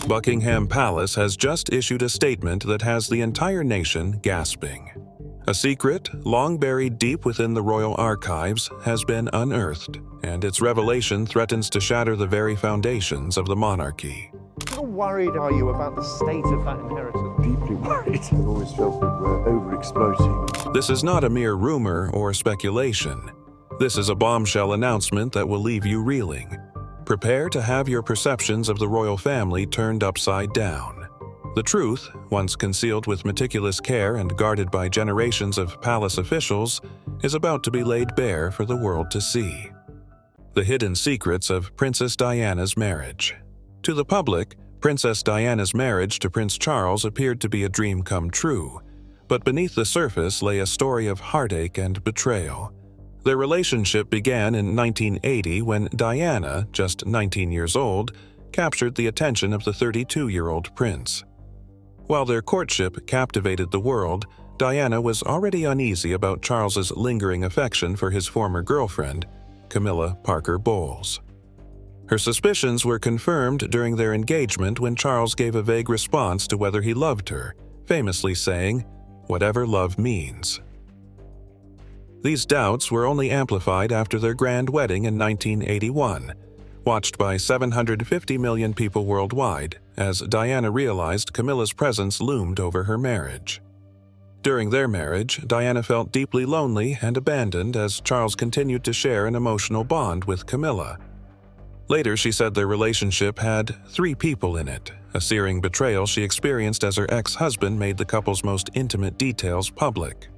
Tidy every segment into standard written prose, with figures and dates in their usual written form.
Buckingham Palace has just issued a statement that has the entire nation gasping. A secret, long buried deep within the royal archives, has been unearthed, and its revelation threatens to shatter the very foundations of the monarchy. How worried are you about the state of that inheritance? Deeply worried. I've always felt that we're overexploiting. This is not a mere rumor or speculation. This is a bombshell announcement that will leave you reeling. Prepare to have your perceptions of the royal family turned upside down. The truth, once concealed with meticulous care and guarded by generations of palace officials, is about to be laid bare for the world to see. The hidden secrets of Princess Diana's marriage. To the public, Princess Diana's marriage to Prince Charles appeared to be a dream come true, but beneath the surface lay a story of heartache and betrayal. Their relationship began in 1980 when Diana, just 19 years old, captured the attention of the 32-year-old prince. While their courtship captivated the world, Diana was already uneasy about Charles's lingering affection for his former girlfriend, Camilla Parker Bowles. Her suspicions were confirmed during their engagement when Charles gave a vague response to whether he loved her, famously saying, "Whatever love means." These doubts were only amplified after their grand wedding in 1981, watched by 750 million people worldwide, as Diana realized Camilla's presence loomed over her marriage. During their marriage, Diana felt deeply lonely and abandoned as Charles continued to share an emotional bond with Camilla. Later, she said their relationship had 3 people in it, a searing betrayal she experienced as her ex-husband made the couple's most intimate details public.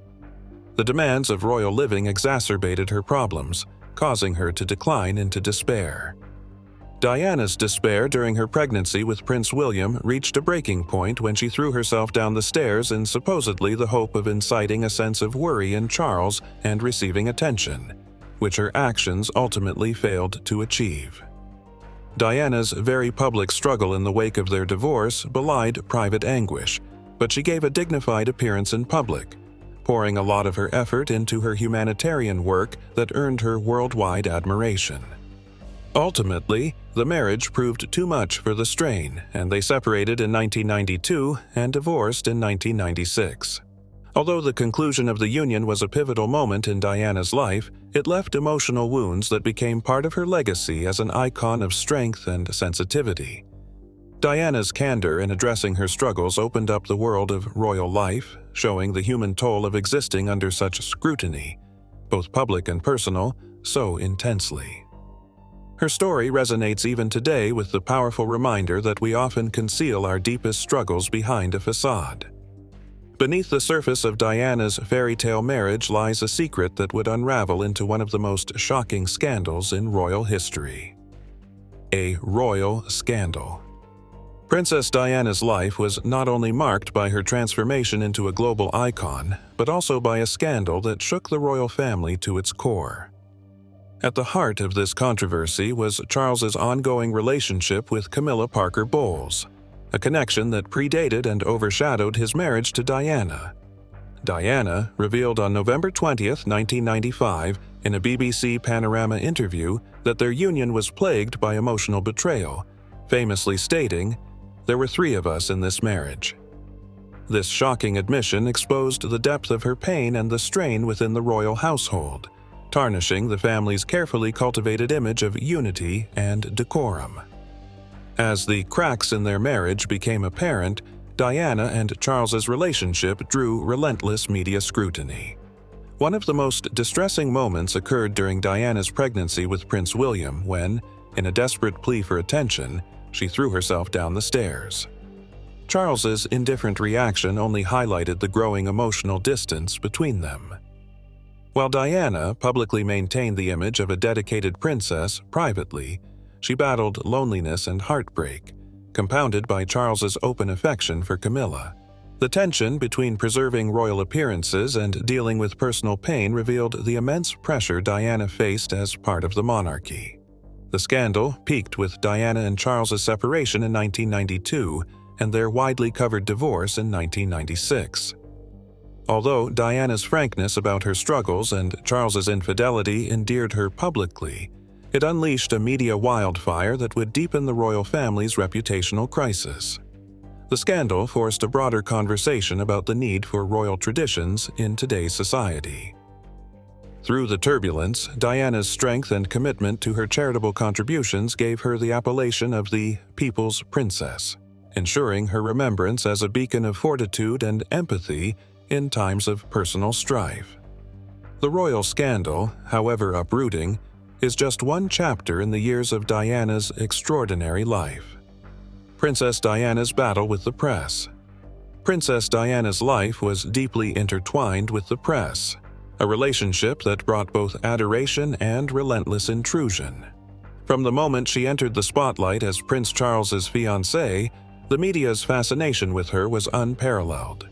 The demands of royal living exacerbated her problems, causing her to decline into despair. Diana's despair during her pregnancy with Prince William reached a breaking point when she threw herself down the stairs in supposedly the hope of inciting a sense of worry in Charles and receiving attention, which her actions ultimately failed to achieve. Diana's very public struggle in the wake of their divorce belied private anguish, but she gave a dignified appearance in public, pouring a lot of her effort into her humanitarian work that earned her worldwide admiration. Ultimately, the marriage proved too much for the strain, and they separated in 1992 and divorced in 1996. Although the conclusion of the union was a pivotal moment in Diana's life, it left emotional wounds that became part of her legacy as an icon of strength and sensitivity. Diana's candor in addressing her struggles opened up the world of royal life, showing the human toll of existing under such scrutiny, both public and personal, so intensely. Her story resonates even today with the powerful reminder that we often conceal our deepest struggles behind a facade. Beneath the surface of Diana's fairy tale marriage lies a secret that would unravel into one of the most shocking scandals in royal history. A royal scandal. Princess Diana's life was not only marked by her transformation into a global icon, but also by a scandal that shook the royal family to its core. At the heart of this controversy was Charles's ongoing relationship with Camilla Parker Bowles, a connection that predated and overshadowed his marriage to Diana. Diana revealed on November 20, 1995, in a BBC Panorama interview that their union was plagued by emotional betrayal, famously stating, "There were 3 of us in this marriage." This shocking admission exposed the depth of her pain and the strain within the royal household, tarnishing the family's carefully cultivated image of unity and decorum. As the cracks in their marriage became apparent, Diana and Charles's relationship drew relentless media scrutiny. One of the most distressing moments occurred during Diana's pregnancy with Prince William when, in a desperate plea for attention, she threw herself down the stairs. Charles's indifferent reaction only highlighted the growing emotional distance between them. While Diana publicly maintained the image of a dedicated princess, privately, she battled loneliness and heartbreak, compounded by Charles's open affection for Camilla. The tension between preserving royal appearances and dealing with personal pain revealed the immense pressure Diana faced as part of the monarchy. The scandal peaked with Diana and Charles's separation in 1992 and their widely covered divorce in 1996. Although Diana's frankness about her struggles and Charles's infidelity endeared her publicly, It unleashed a media wildfire that would deepen the royal family's reputational crisis. The scandal forced a broader conversation about the need for royal traditions in today's society. Through the turbulence, Diana's strength and commitment to her charitable contributions gave her the appellation of the People's Princess, ensuring her remembrance as a beacon of fortitude and empathy in times of personal strife. The royal scandal, however uprooting, is just one chapter in the years of Diana's extraordinary life. Princess Diana's battle with the press. Princess Diana's life was deeply intertwined with the press, a relationship that brought both adoration and relentless intrusion. From the moment she entered the spotlight as Prince Charles's fiancée, the media's fascination with her was unparalleled.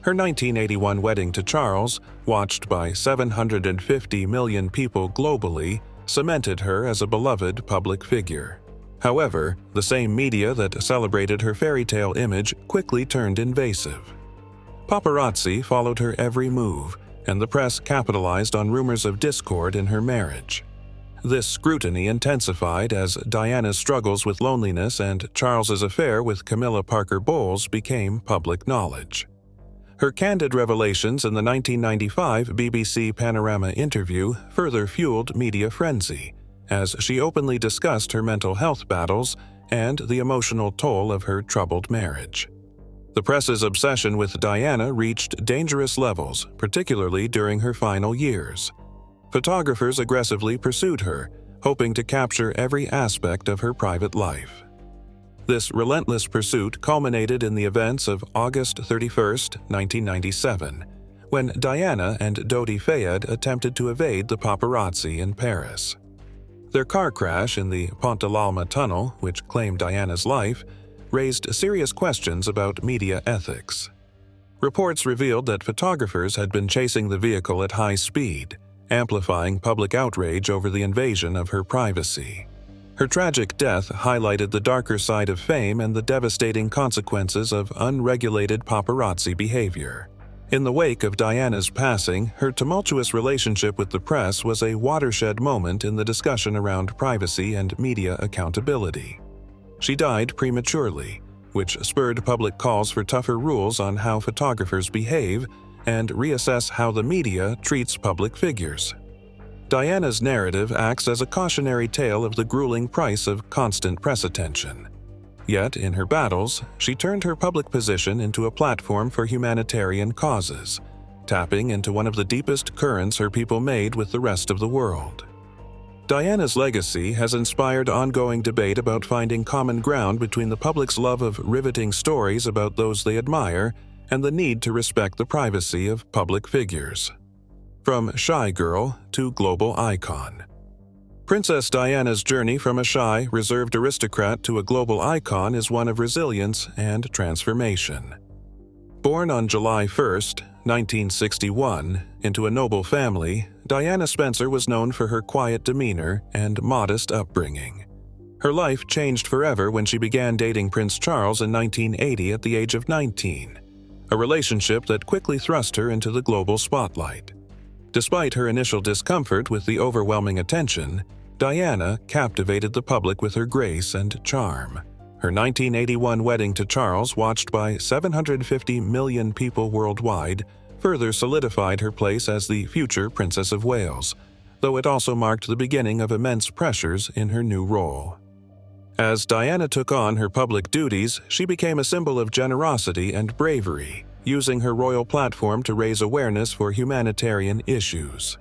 Her 1981 wedding to Charles, watched by 750 million people globally, cemented her as a beloved public figure. However, the same media that celebrated her fairy tale image quickly turned invasive. Paparazzi followed her every move, and the press capitalized on rumors of discord in her marriage. This scrutiny intensified as Diana's struggles with loneliness and Charles's affair with Camilla Parker Bowles became public knowledge. Her candid revelations in the 1995 BBC Panorama interview further fueled media frenzy, as she openly discussed her mental health battles and the emotional toll of her troubled marriage. The press's obsession with Diana reached dangerous levels, particularly during her final years. Photographers aggressively pursued her, hoping to capture every aspect of her private life. This relentless pursuit culminated in the events of August 31, 1997, when Diana and Dodi Fayed attempted to evade the paparazzi in Paris. Their car crash in the Pont de l'Alma tunnel, which claimed Diana's life, raised serious questions about media ethics. Reports revealed that photographers had been chasing the vehicle at high speed, amplifying public outrage over the invasion of her privacy. Her tragic death highlighted the darker side of fame and the devastating consequences of unregulated paparazzi behavior. In the wake of Diana's passing, her tumultuous relationship with the press was a watershed moment in the discussion around privacy and media accountability. She died prematurely, which spurred public calls for tougher rules on how photographers behave and reassess how the media treats public figures. Diana's narrative acts as a cautionary tale of the grueling price of constant press attention. Yet, in her battles, she turned her public position into a platform for humanitarian causes, tapping into one of the deepest currents her people made with the rest of the world. Diana's legacy has inspired ongoing debate about finding common ground between the public's love of riveting stories about those they admire and the need to respect the privacy of public figures. From shy girl to global icon. Princess Diana's journey from a shy, reserved aristocrat to a global icon is one of resilience and transformation. Born on July 1, 1961, into a noble family, Diana Spencer was known for her quiet demeanor and modest upbringing. Her life changed forever when she began dating Prince Charles in 1980 at the age of 19, a relationship that quickly thrust her into the global spotlight. Despite her initial discomfort with the overwhelming attention, Diana captivated the public with her grace and charm. Her 1981 wedding to Charles, watched by 750 million people worldwide, further solidified her place as the future Princess of Wales, though it also marked the beginning of immense pressures in her new role. As Diana took on her public duties, she became a symbol of generosity and bravery, using her royal platform to raise awareness for humanitarian issues.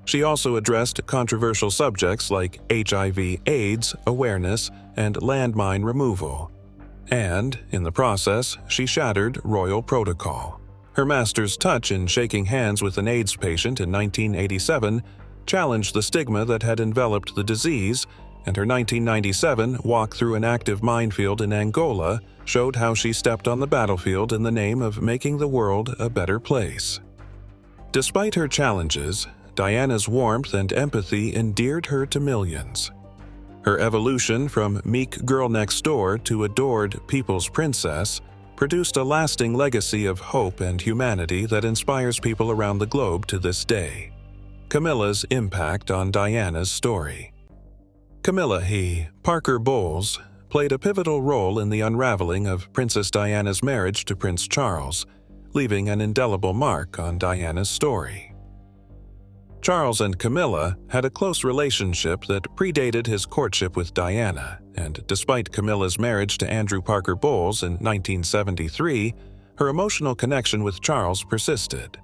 She also addressed controversial subjects like HIV/AIDS awareness and landmine removal. And, in the process, she shattered royal protocol. Her master's touch in shaking hands with an AIDS patient in 1987 challenged the stigma that had enveloped the disease, and her 1997 walk through an active minefield in Angola showed how she stepped on the battlefield in the name of making the world a better place. Despite her challenges, Diana's warmth and empathy endeared her to millions. Her evolution from meek girl next door to adored people's princess produced a lasting legacy of hope and humanity that inspires people around the globe to this day. Camillas Impact on Diana's story. Camilla Parker Bowles played a pivotal role in the unraveling of Princess Diana's marriage to Prince Charles, leaving an indelible mark on Diana's story. Charles and Camilla had a close relationship that predated his courtship with Diana, and despite Camilla's marriage to Andrew Parker Bowles in 1973, her emotional connection with Charles persisted.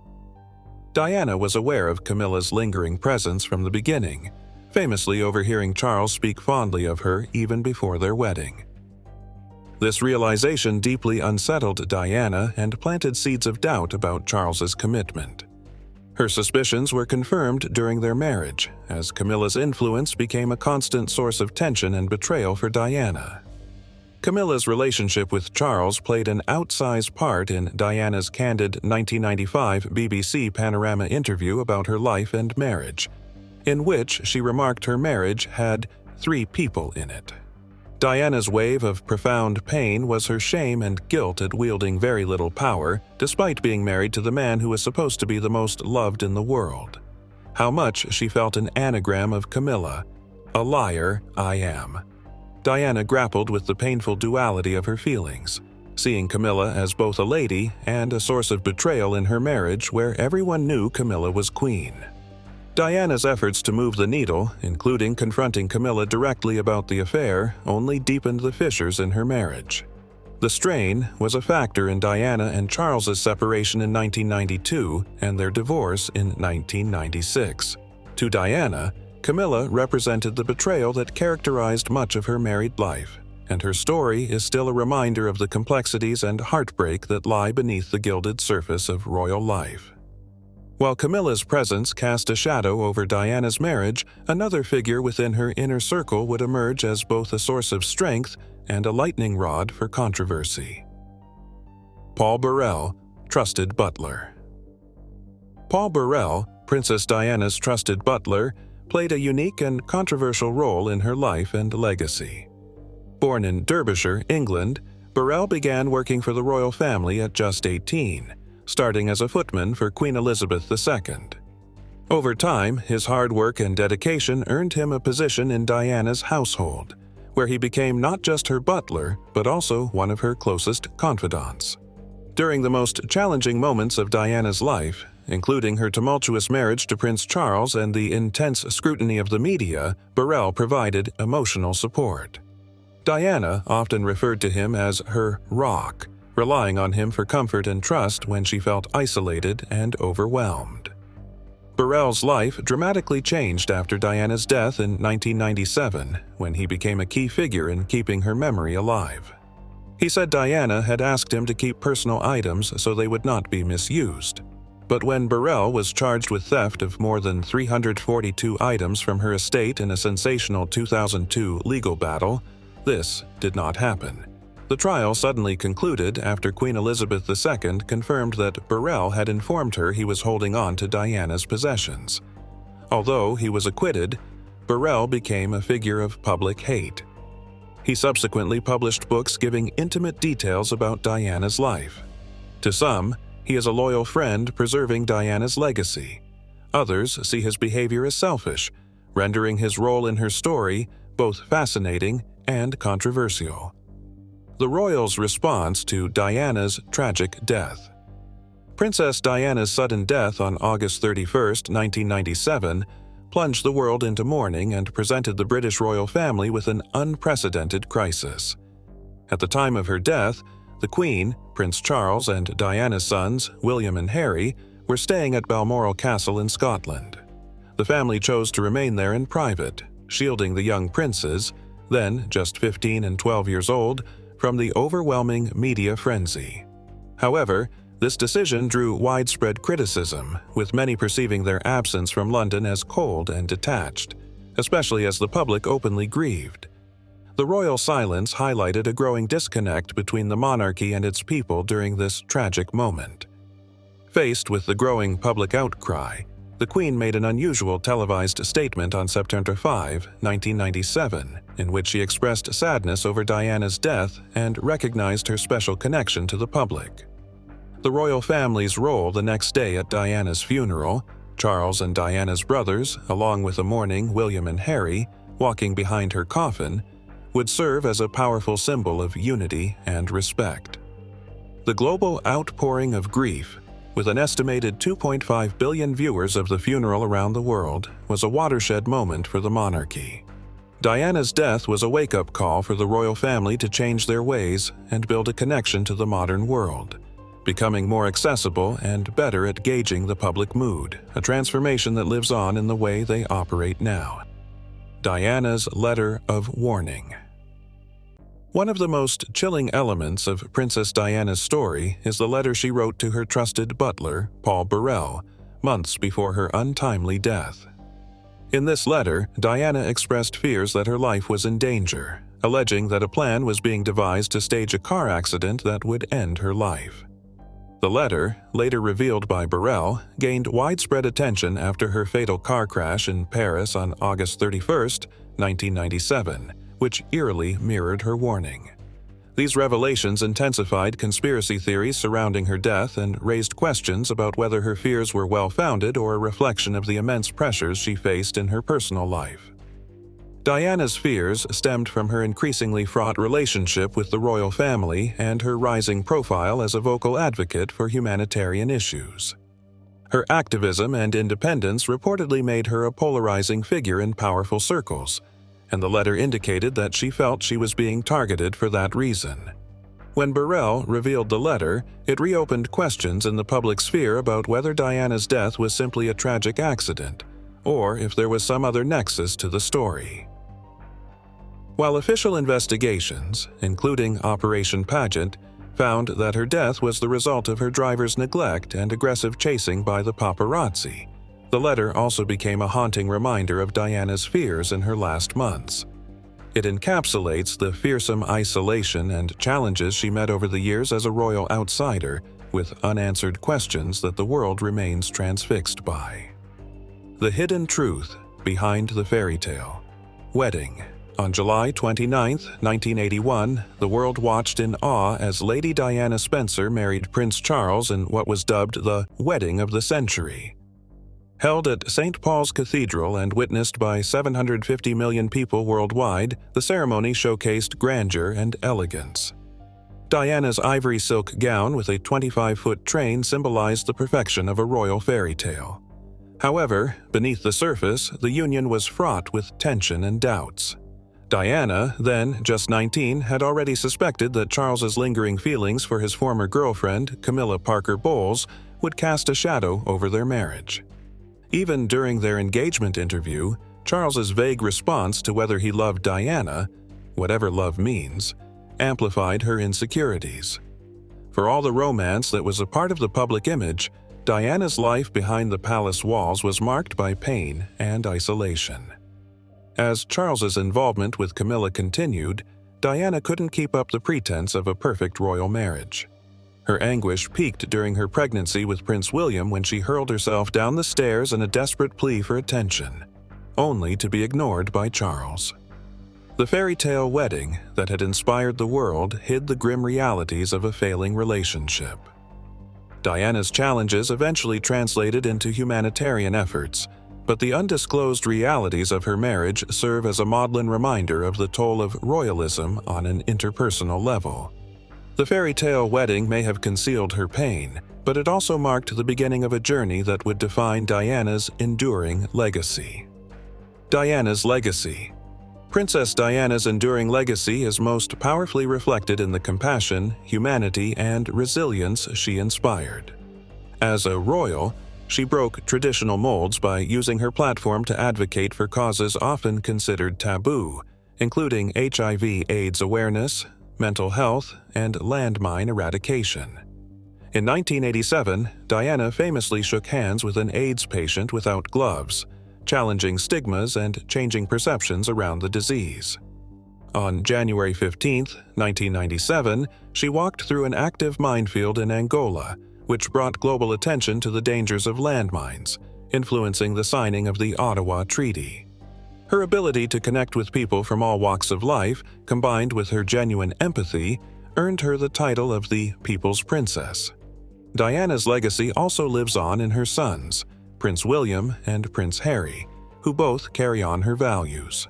Diana was aware of Camilla's lingering presence from the beginning, famously overhearing Charles speak fondly of her even before their wedding. This realization deeply unsettled Diana and planted seeds of doubt about Charles's commitment. Her suspicions were confirmed during their marriage, as Camilla's influence became a constant source of tension and betrayal for Diana. Camilla's relationship with Charles played an outsized part in Diana's candid 1995 BBC Panorama interview about her life and marriage, in which she remarked her marriage had 3 people in it. Diana's wave of profound pain was her shame and guilt at wielding very little power, despite being married to the man who was supposed to be the most loved in the world. How much she felt an anagram of Camilla, "A liar I am." Diana grappled with the painful duality of her feelings, seeing Camilla as both a lady and a source of betrayal in her marriage where everyone knew Camilla was queen. Diana's efforts to move the needle, including confronting Camilla directly about the affair, only deepened the fissures in her marriage. The strain was a factor in Diana and Charles's separation in 1992 and their divorce in 1996. To Diana, Camilla represented the betrayal that characterized much of her married life, and her story is still a reminder of the complexities and heartbreak that lie beneath the gilded surface of royal life. While Camilla's presence cast a shadow over Diana's marriage, another figure within her inner circle would emerge as both a source of strength and a lightning rod for controversy. Paul Burrell, trusted butler. Paul Burrell, Princess Diana's trusted butler, played a unique and controversial role in her life and legacy. Born in Derbyshire, England, Burrell began working for the royal family at just 18, starting as a footman for Queen Elizabeth II. Over time, his hard work and dedication earned him a position in Diana's household, where he became not just her butler, but also one of her closest confidants. During the most challenging moments of Diana's life, including her tumultuous marriage to Prince Charles and the intense scrutiny of the media, Burrell provided emotional support. Diana often referred to him as her rock, relying on him for comfort and trust when she felt isolated and overwhelmed. Burrell's life dramatically changed after Diana's death in 1997, when he became a key figure in keeping her memory alive. He said Diana had asked him to keep personal items so they would not be misused. But when Burrell was charged with theft of more than 342 items from her estate in a sensational 2002 legal battle, this did not happen. The trial suddenly concluded after Queen Elizabeth II confirmed that Burrell had informed her he was holding on to Diana's possessions. Although he was acquitted, Burrell became a figure of public hate. He subsequently published books giving intimate details about Diana's life. To some, he is a loyal friend preserving Diana's legacy. Others see his behavior as selfish, rendering his role in her story both fascinating and controversial. The royals' response to Diana's tragic death. Princess Diana's sudden death on August 31, 1997, plunged the world into mourning and presented the British royal family with an unprecedented crisis. At the time of her death, the Queen, Prince Charles, and Diana's sons, William and Harry, were staying at Balmoral Castle in Scotland. The family chose to remain there in private, shielding the young princes, then just 15 and 12 years old, from the overwhelming media frenzy. However, this decision drew widespread criticism, with many perceiving their absence from London as cold and detached, especially as the public openly grieved. The royal silence highlighted a growing disconnect between the monarchy and its people during this tragic moment. Faced with the growing public outcry, the Queen made an unusual televised statement on September 5, 1997, in which she expressed sadness over Diana's death and recognized her special connection to the public. The royal family's role the next day at Diana's funeral, Charles and Diana's brothers, along with the mourning William and Harry, walking behind her coffin, would serve as a powerful symbol of unity and respect. The global outpouring of grief, with an estimated 2.5 billion viewers of the funeral around the world, was a watershed moment for the monarchy. Diana's death was a wake-up call for the royal family to change their ways and build a connection to the modern world, becoming more accessible and better at gauging the public mood, a transformation that lives on in the way they operate now. Diana's letter of warning. One of the most chilling elements of Princess Diana's story is the letter she wrote to her trusted butler, Paul Burrell, months before her untimely death. In this letter, Diana expressed fears that her life was in danger, alleging that a plan was being devised to stage a car accident that would end her life. The letter, later revealed by Burrell, gained widespread attention after her fatal car crash in Paris on August 31, 1997, which eerily mirrored her warning. These revelations intensified conspiracy theories surrounding her death and raised questions about whether her fears were well-founded or a reflection of the immense pressures she faced in her personal life. Diana's fears stemmed from her increasingly fraught relationship with the royal family and her rising profile as a vocal advocate for humanitarian issues. Her activism and independence reportedly made her a polarizing figure in powerful circles, and the letter indicated that she felt she was being targeted for that reason. When Burrell revealed the letter, it reopened questions in the public sphere about whether Diana's death was simply a tragic accident, or if there was some other nexus to the story. While official investigations, including Operation Pageant, found that her death was the result of her driver's neglect and aggressive chasing by the paparazzi, the letter also became a haunting reminder of Diana's fears in her last months. It encapsulates the fearsome isolation and challenges she met over the years as a royal outsider, with unanswered questions that the world remains transfixed by. The hidden truth behind the fairy tale. Wedding. On July 29, 1981, the world watched in awe as Lady Diana Spencer married Prince Charles in what was dubbed the Wedding of the Century. Held at St. Paul's Cathedral and witnessed by 750 million people worldwide, the ceremony showcased grandeur and elegance. Diana's ivory silk gown with a 25-foot train symbolized the perfection of a royal fairy tale. However, beneath the surface, the union was fraught with tension and doubts. Diana, then just 19, had already suspected that Charles's lingering feelings for his former girlfriend, Camilla Parker Bowles, would cast a shadow over their marriage. Even during their engagement interview, Charles's vague response to whether he loved Diana, whatever love means, amplified her insecurities. For all the romance that was a part of the public image, Diana's life behind the palace walls was marked by pain and isolation. As Charles's involvement with Camilla continued, Diana couldn't keep up the pretense of a perfect royal marriage. Her anguish peaked during her pregnancy with Prince William when she hurled herself down the stairs in a desperate plea for attention, only to be ignored by Charles. The fairy tale wedding that had inspired the world hid the grim realities of a failing relationship. Diana's challenges eventually translated into humanitarian efforts, but the undisclosed realities of her marriage serve as a maudlin reminder of the toll of royalism on an interpersonal level. The fairy tale wedding may have concealed her pain, but it also marked the beginning of a journey that would define Diana's enduring legacy. Diana's legacy. Princess Diana's enduring legacy is most powerfully reflected in the compassion, humanity, and resilience she inspired. As a royal, she broke traditional molds by using her platform to advocate for causes often considered taboo, including HIV/AIDS awareness, mental health, and landmine eradication. In 1987, Diana famously shook hands with an AIDS patient without gloves, challenging stigmas and changing perceptions around the disease. On January 15, 1997, she walked through an active minefield in Angola, which brought global attention to the dangers of landmines, influencing the signing of the Ottawa Treaty. Her ability to connect with people from all walks of life, combined with her genuine empathy, earned her the title of the People's Princess. Diana's legacy also lives on in her sons, Prince William and Prince Harry, who both carry on her values.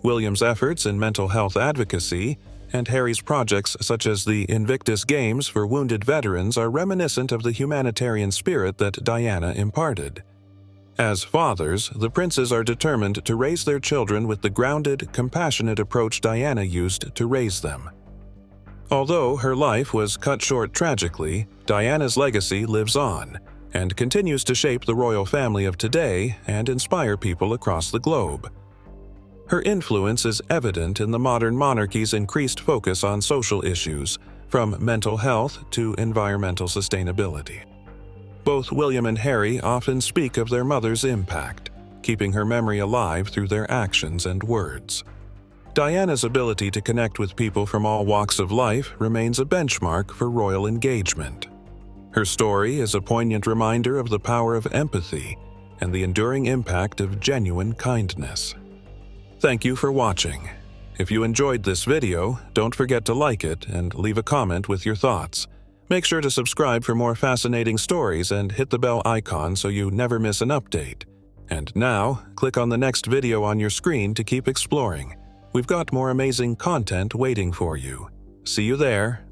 William's efforts in mental health advocacy and Harry's projects such as the Invictus Games for wounded veterans are reminiscent of the humanitarian spirit that Diana imparted. As fathers, the princes are determined to raise their children with the grounded, compassionate approach Diana used to raise them. Although her life was cut short tragically, Diana's legacy lives on and continues to shape the royal family of today and inspire people across the globe. Her influence is evident in the modern monarchy's increased focus on social issues, from mental health to environmental sustainability. Both William and Harry often speak of their mother's impact, keeping her memory alive through their actions and words. Diana's ability to connect with people from all walks of life remains a benchmark for royal engagement. Her story is a poignant reminder of the power of empathy and the enduring impact of genuine kindness. Thank you for watching. If you enjoyed this video, don't forget to like it and leave a comment with your thoughts. Make sure to subscribe for more fascinating stories and hit the bell icon so you never miss an update. And now, click on the next video on your screen to keep exploring. We've got more amazing content waiting for you. See you there.